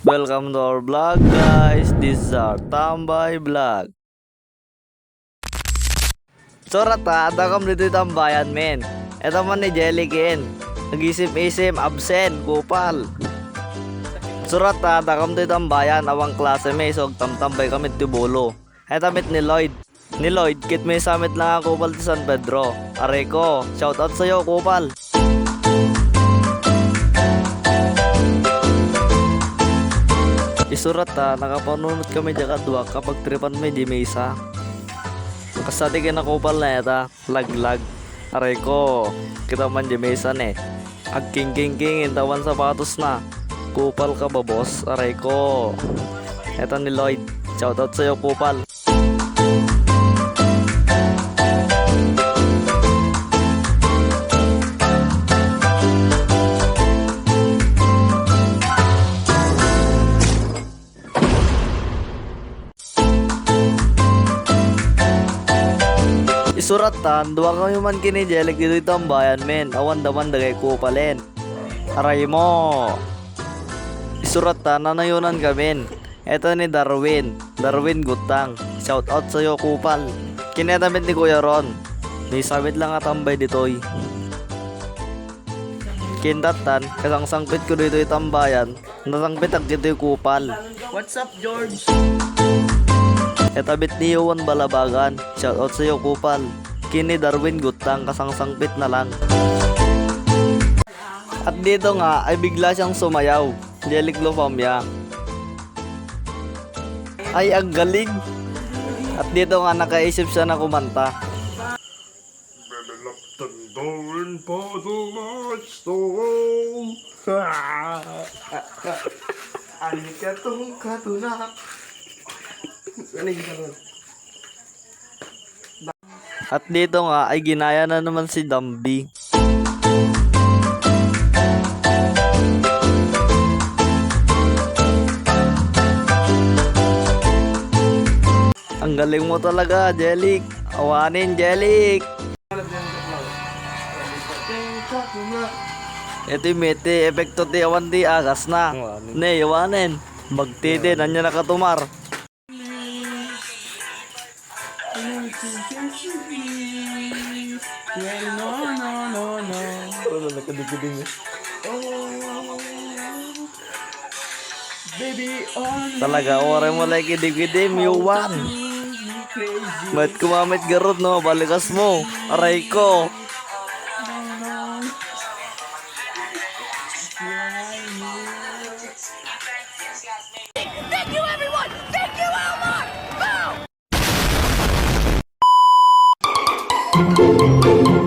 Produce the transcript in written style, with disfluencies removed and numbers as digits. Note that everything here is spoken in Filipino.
Welcome to our vlog guys. This is our Tambay vlog. Surat takam dito tambayan men. Ito man ni Jellykin. Nag-isip-isip, absent, kupal. Surat takam dito tambayan, awang klase may sog tamtambay kami tibulo. Ito mit ni Lloyd. Ni Lloyd, kit may summit lang ako kupal sa San Pedro. Areko, shoutout sa'yo kupal. Isurat nakapanunod kami dyan kadwa kapag tripan may di mesa. Kasati kinakupal na yata, laglag. Aray ko, kita man di mesa ne. Agking intawan sapatos na. Kupal ka ba boss? Aray ko. Eto ni Lloyd, shoutout sa'yo kupal. Isuratan, duwa kami man kini Jelek dito tambayan men. Awan daman dagay kupalen. Aray mo. Isuratan, nanayunan kami. Eto ni Darwin. Darwin Gutang. Shout out sa'yo kupal. Kinetamit ni Kuya Ron. May sabit lang atambay ditoy. Kindatan, kasang sangpit ko dito tambayan. Nasangpit ang dito'y kupal. What's up, George? Etabit ni Yuan Balabagan. Shoutout sa'yo kupal. Kini Darwin Gutang, kasangsangpit na lang. At dito nga ay bigla siyang sumayaw. Jelik Lufamya. Ay ang galing. At dito nga nakaisip siya na kumanta. Tandawin pa dumastol. Ani ka tong katuna. At dito nga ay ginaya na naman si Dambi. Ang galing mo talaga, Jelik. Awanin, Jelik. Ito yung mete, epekto ti awan di agas na. Ne, iwanin. Magtiti, nanya nakatumar. Wala nakadigiding eh. Baby, on Talaga, oray mo like idig-idim, you won. Ba't kumamit garot no, balikas mo. Aray ko. Thank you, everyone! Thank you, Elmar! Boom!